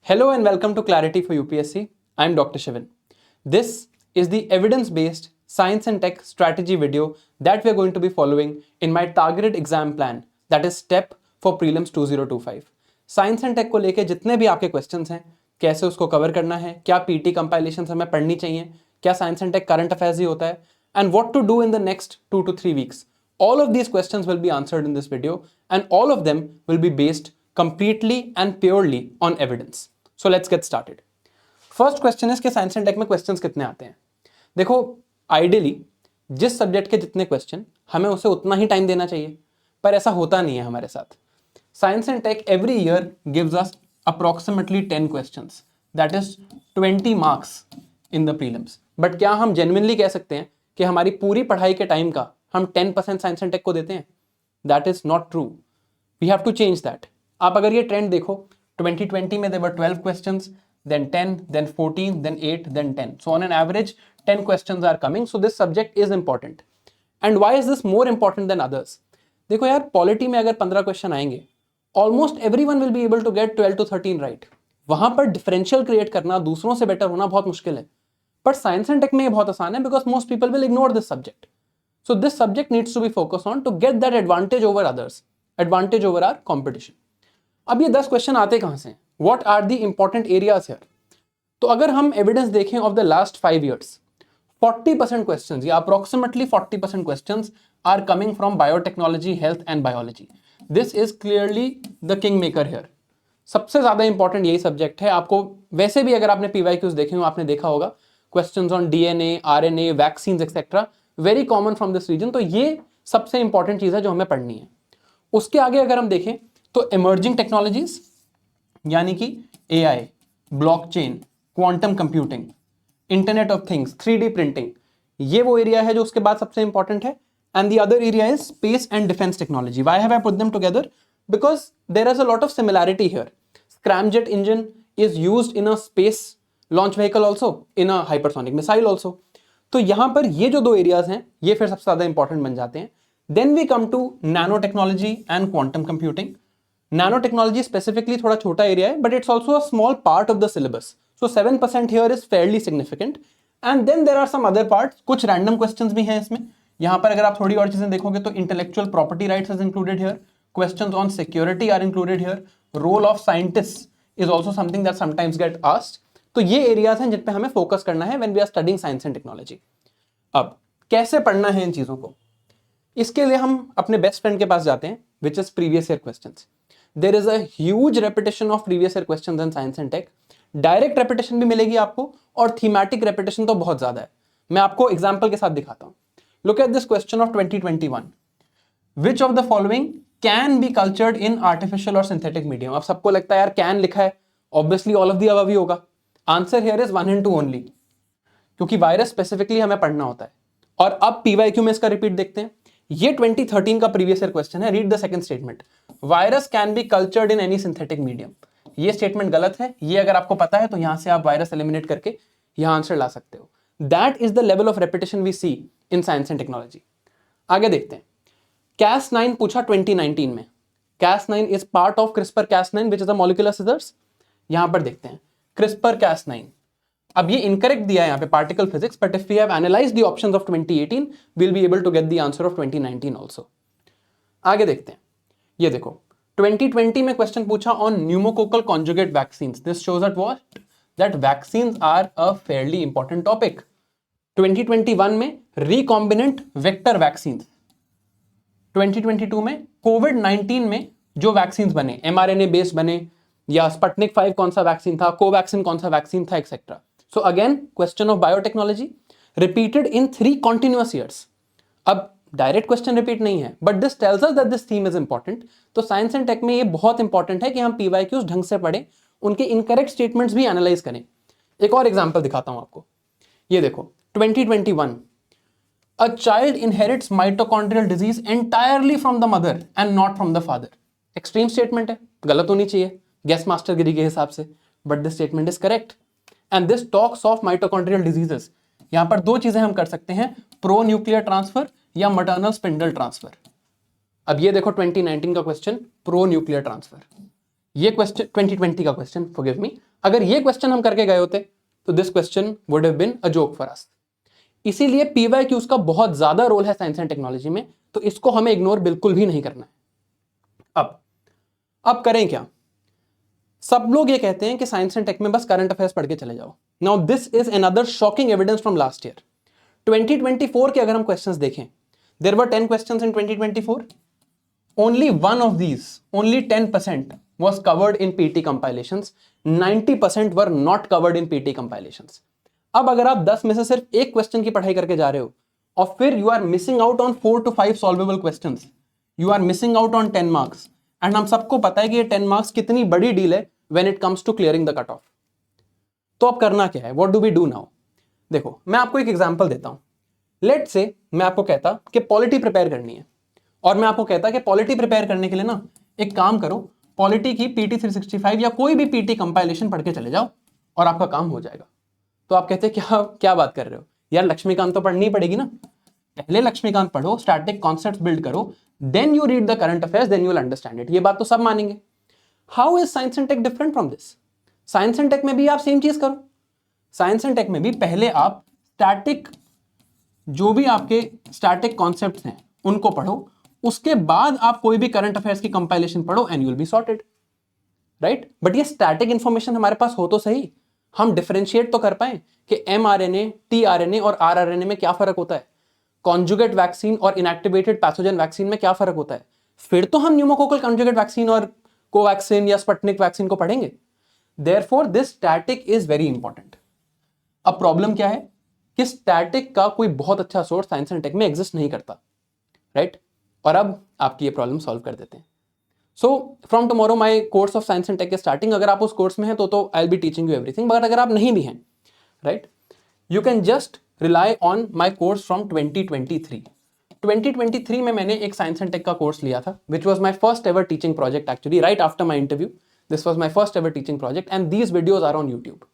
Hello and welcome to Clarity for UPSC. I am Dr. Shivan. This is the evidence-based science and tech strategy video that we are going to be following in my targeted exam plan, that is STEP for Prelims 2025. Science and tech को लेके जितने भी आपके questions हैं, कैसे उसको cover करना है, क्या पीटी कंपाइलेशन हमें पढ़नी चाहिए, क्या science and tech current affairs ही होता है, and what to do in the next 2 to 3 weeks. All of these questions will be answered in this video and all of them will be based completely and purely on evidence. So let's get started. First question is कि science and tech में questions कितने आते हैं. देखो, ideally जिस subject के जितने question हमें उसे उतना ही टाइम देना चाहिए, पर ऐसा होता नहीं है हमारे साथ. Science and tech every year gives us approximately 10 questions, that is 20 marks in the prelims. But क्या हम genuinely कह सकते हैं कि हमारी पूरी पढ़ाई के टाइम का हम 10% साइंस एंड टेक को देते हैं? That is not true. We have to change that. आप अगर ये ट्रेंड देखो, 2020 में there were 12 questions, then 10, then 14, then 8, then 10. So on an average 10 questions are coming. So this subject is important. And why is this more important than others? देखो यार, polity में अगर 15 question आएंगे, almost everyone will be able to get 12 to 13 right. वहां पर differential create करना, दूसरों से बेटर होना बहुत मुश्किल है. बट साइंस एंड टेक में ये बहुत आसान है, because most people will ignore this subject. So this subject needs to be focus on to get that advantage over others, advantage over our competition. अब ये 10 क्वेश्चन आते कहां से? What are the important areas here? तो अगर हम evidence देखें of the last 5 years, 40% questions या approximately 40% questions are coming from biotechnology, health and biology. This is clearly the king maker here. सबसे ज्यादा इंपॉर्टेंट यही सब्जेक्ट है. आपको वैसे भी अगर आपने पीवाईक्यूज देखे हो, आपने देखा होगा questions on DNA, RNA, vaccines etcetera, very common from this region. तो ये सबसे इंपॉर्टेंट चीज है जो हमें पढ़नी है. उसके आगे अगर हम देखें तो इमर्जिंग टेक्नोलॉजीज, यानी कि AI, blockchain, quantum computing, internet of things, 3D printing, ये वो एरिया है जो उसके बाद सबसे इंपॉर्टेंट है. And the other area is space and defence technology. Why have I put them together? Because there is a lot of similarity here. Scramjet engine is used in a space launch vehicle also, in a hypersonic missile also. तो यहां पर ये जो दो areas हैं, ये फिर सबसे ज्यादा इंपॉर्टेंट बन जाते हैं. Then we come to nanotechnology and quantum computing. Nanotechnology specifically थोड़ा छोटा एरिया है, but it's also a small part of the syllabus. So 7% here is fairly significant. And then there are some other parts. कुछ random questions भी हैं इसमें. यहां पर अगर आप थोड़ी और चीजें देखोगे तो intellectual property rights is included here, questions on security are included here, role of scientist is also something that sometimes get asked. तो ये एरियाज हैं जिन पे हमें फोकस करना है when we are studying science and technology. अब कैसे पढ़ना है इन चीजों को? इसके लिए हम अपने बेस्ट फ्रेंड के पास जाते हैं, which is previous year questions. There is a huge repetition of previous year questions in science and tech. Direct repetition भी मिलेगी आपको और थीमेटिक रेपिटेशन तो बहुत ज्यादा है. मैं आपको एग्जांपल के साथ दिखाता हूं. Look at this question of 2021. Which of the following can be cultured in artificial और सिंथेटिक मीडियम? अब सबको लगता है यार कैन लिखा है, obviously all of the above ही होगा. Answer here is 1 and 2 only, क्योंकि वायरस स्पेसिफिकली हमें पढ़ना होता है. और अब पीवाईक्यू में इसका रिपीट देखते हैं. ये 2013 का प्रीवियस ईयर क्वेश्चन है. Read the second statement. Virus can be cultured in any synthetic medium. ये स्टेटमेंट गलत है. ये अगर आपको पता है तो यहां से आप वायरस एलिमिनेट करके यहां आंसर ला सकते हो. That is the level of repetition we see in science and technology. आगे देखते हैं. Cas9 पूछा 2019 में. Cas9 is part of CRISPR-Cas9 which is a molecular scissors. यहां पर देखते हैं CRISPR-Cas9. अब ये इनकरेक्ट दिया है यहाँ पे particle physics, but if we have analysed the options of 2018 we will be able to get the answer of 2019 also. आगे देखते हैं. ये देखो 2020 में क्वेश्चन पूछा on pneumococcal conjugate vaccines. This shows that what that vaccines are a fairly important topic. 2021 में recombinant vector vaccines. 2022 में कोविड-19 में जो वैक्सीन बने, mRNA बेस्ड बने, या स्पुतनिक 5 कौन सा वैक्सीन था, कोवैक्सीन कौन सा वैक्सीन था, etcetera. So again question of biotechnology repeated in 3 continuous years. अब डायरेक्ट क्वेश्चन रिपीट नहीं है, but this tells us that this theme is important. तो साइंस एंड टेक में ये बहुत इंपॉर्टेंट है कि हम पीवाईक्यूज ढंग से पढ़ें, उनके इनकरेक्ट स्टेटमेंट्स भी एनालाइज करें. एक और एग्जांपल दिखाता हूं आपको. ये देखो 2021. A child inherits mitochondrial disease entirely from the mother and not from the father. Extreme statement है, गलत होनी चाहिए गेस मास्टर गिरी के हिसाब से, but this statement is correct. And this talks of mitochondrial diseases. यहां पर 2 चीजें हम कर सकते हैं, प्रो न्यूक्लियर ट्रांसफर या मटर्नल स्पिंडल ट्रांसफर. अब ये देखो 2019 का क्वेश्चन, प्रो न्यूक्लियर ट्रांसफर. ये क्वेश्चन 2020 का क्वेश्चन, फॉरगिव मी. अगर ये क्वेश्चन हम करके गए होते तो this question would have been a joke for us. इसीलिए पीवाईक्यूज का बहुत ज्यादा रोल है साइंस एंड टेक्नोलॉजी में, तो इसको हमें इग्नोर बिल्कुल भी नहीं करना है। अब करें क्या? सब लोग ये कहते हैं कि साइंस एंड टेक में बस करंट अफेयर्स पढ़ के चले जाओ। Now this is another shocking evidence from last year 2024 के। अगर हम क्वेश्चंस देखें, there were 10 questions in 2024, only one of these, only 10% was covered in PT compilations, 90% were not covered in PT compilations। अब अगर आप 10 में से सिर्फ एक क्वेश्चन की पढ़ाई करके जा रहे हो और फिर you are missing out on 4 to 5 solvable questions, you are missing out on 10 marks. And हम सबको पता है कि ये 10 मार्क्स कितनी बड़ी डील है when it comes to clearing the cut off. तो अब करना क्या है? What do we do now? देखो, मैं आपको एक एग्जांपल देता हूं। लेट्स से मैं आपको कहता कि पॉलिटी प्रिपेयर करनी है, और मैं आपको कहता कि पॉलिटी प्रिपेयर करने के लिए ना एक काम करो, पॉलिटी की PT 365 या कोई भी PT कंपाइलेशन पढ़ के चले जाओ और आपका काम हो जाएगा। तो आप कहते हैं क्या क्या बात कर रहे हो यार, लक्ष्मीकांत तो पढ़नी पड़ेगी ना। पहले लक्ष्मीकांत पढ़ो, स्टैटिक कॉन्सेप्ट्स बिल्ड करो, then you read the current affairs, then you will understand it. ये बात तो सब मानेंगे। How is science and tech different from this? Science and tech में भी आप सेम चीज करो। साइंस एंड टेक में भी पहले आप स्टैटिक, जो भी आपके स्टैटिक कॉन्सेप्ट्स हैं उनको पढ़ो, उसके बाद आप कोई भी करंट अफेयर्स की कंपाइलेशन पढ़ो and you will be sorted, right. But ये स्टैटिक इंफॉर्मेशन हमारे पास हो तो सही, हम डिफरेंशिएट तो कर पाए कि mRNA, tRNA और rRNA में क्या फर्क होता है, कॉन्जुगेट वैक्सीन और इनएक्टिवेटेड पैथोजन वैक्सीन में क्या फर्क होता है। फिर तो हम न्यूमोकोकल कॉन्जुगेट वैक्सीन और कोवैक्सीन या स्पुतनिक वैक्सीन को पढ़ेंगे। Therefore this static is very important. अब प्रॉब्लम क्या है कि स्टैटिक का कोई बहुत अच्छा सोर्स साइंस एंड टेक में एग्जिस्ट नहीं करता, राइट। और अब आपकी ये प्रॉब्लम सॉल्व कर देते हैं। So from tomorrow my course of science and tech is starting. अगर आप उस कोर्स में हैं तो I will be teaching you everything, but अगर आप नहीं भी हैं, right, you can just rely on my course from 2023। 2023 में मैंने एक साइंस एंड टेक का कोर्स लिया था, which was my first ever teaching project actually, right after my interview. This was my first ever teaching project and these videos are on YouTube.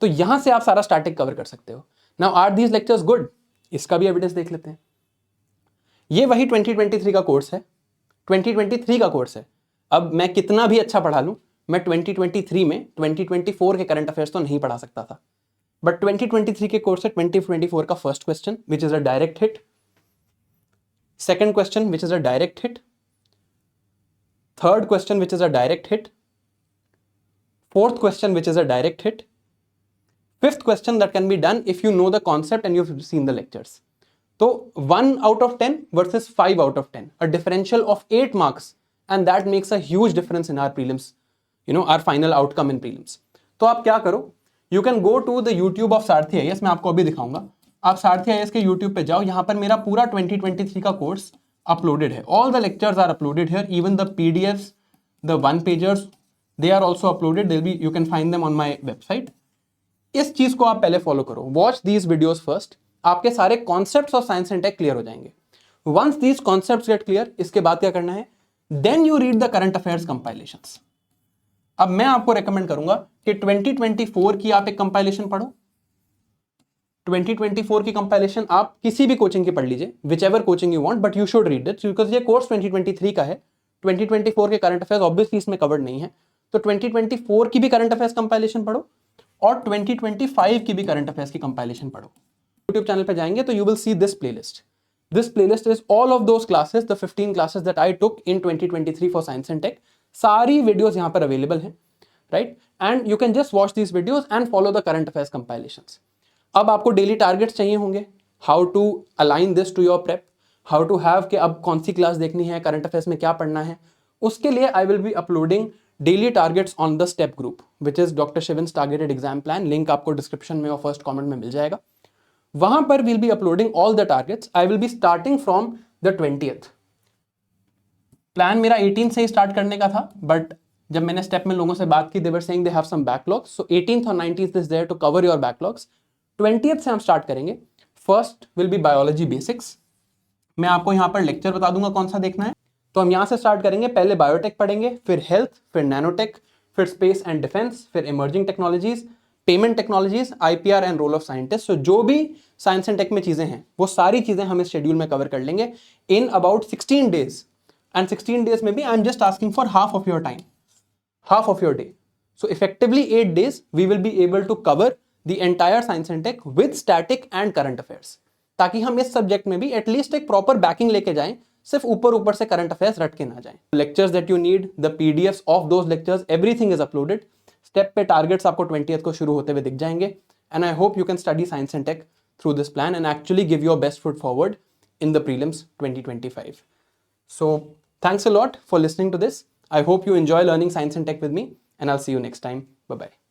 तो यहां से आप सारा स्टैटिक कवर कर सकते हो। Now are these lectures good? इसका भी एविडेंस देख लेते हैं। ये वही 2023 का कोर्स है, 2023 का कोर्स है। अब मैं कितना भी अच्छा पढ़ा लूं, मैं 2023 में 2024 के करंट अफेयर्स तो नहीं पढ़ा सकता था। बट 2023 के कोर्स से 2024 का first question which is a direct hit, second question which is a direct hit, third question which is a direct hit, fourth question which is a direct hit, fifth question that can be done if you know the concept and you have seen the lectures. तो 1 out of 10 versus 5 out of 10, a differential of 8 marks, and that makes a huge difference in our prelims, you know, our final outcome in prelims। तो आप क्या करो, you can go to the YouTube of Sarathi IAS, मैं आपको अभी दिखाऊंगा। आप सारथी IAS के YouTube पे जाओ, यहाँ पर मेरा पूरा 2023 का कोर्स अपलोडेड है। All the lectures are uploaded here, even the PDFs, the one pagers, they are also uploaded, they'll be, you can find them on my website। इस चीज को आप पहले फॉलो करो, वॉच दीज वीडियोस फर्स्ट, आपके सारे concepts of science and tech clear हो जाएंगे। Once these concepts get clear, इसके बाद क्या करना है, then you read the current affairs compilations. अब मैं आपको रेकमेंड करूंगा कि 2024 की आप एक कंपाइलेशन पढ़ो। 2024 की कंपाइलेशन आप किसी भी कोचिंग की पढ़ लीजिए, which ever coaching you want, but you should read it because ये कोर्स 2023 का है। 2024 के करंट अफेयर्स ऑब्वियसली इसमें कवर्ड नहीं है, तो 2024 की भी करंट अफेयर्स कंपाइलेशन पढ़ो और 2025 की भी करंट अफेयर्स की कंपाइलेशन पढ़ो। YouTube चैनल पे जाएंगे तो you will see this playlist. This playlist is all of those classes, the 15 classes that I took in 2023 for science and tech. सारी वीडियोस यहाँ पर अवेलेबल हैं, right, and you can just watch these videos and follow the current affairs compilations. अब आपको daily targets चाहिए होंगे, how to align this to your prep, how to have कि अब कौन सी क्लास देखनी है, करंट अफेयर्स में क्या पढ़ना है। उसके लिए I will be uploading daily targets on the step group which is doctor Shivan's targeted exam plan. Link आपको डिस्क्रिप्शन में और फर्स्ट कॉमेंट में मिल जाएगा। वहां पर will be uploading all the targets. I will be starting from the 20th। Plan मेरा 18 से ही स्टार्ट करने का था, बट जब मैंने स्टेप में लोगों से बात की, they were saying they have some backlogs, so 18th और 19th is there to cover your backlogs. 20th से हम स्टार्ट करेंगे। First will be biology basics. मैं आपको यहाँ पर लेक्चर बता दूंगा कौन सा देखना है। तो हम यहाँ से स्टार्ट करेंगे, पहले बायोटेक पढ़ेंगे, फिर हेल्थ, फिर नैनोटेक, फिर स्पेस एंड डिफेंस, फिर emerging technologies, payment technologies, IPR and role of scientist. So जो भी साइंस एंड टेक में चीजें हैं वो सारी चीजें हम इस शेड्यूल में कवर कर लेंगे in about 16 days। And 16 days में भी I am just asking for half of your time, half of your day. So effectively 8 days, we will be able to cover the entire science and tech with static and current affairs. ताकि हम इस subject में भी at least एक proper banking लेके जाएं, सिर्फ ऊपर ऊपर से करंट अफेयर्स रट के ना जाएं. Lectures that you need, the PDFs of those lectures, everything is uploaded. Step पे टारगेट्स आपको 20th को शुरू होते हुए दिख जाएंगे. And I hope you can study science and tech through this plan and actually give your best foot forward in the prelims 2025. So thanks a lot for listening to this. I hope you enjoy learning science and tech with me, and I'll see you next time. Bye bye.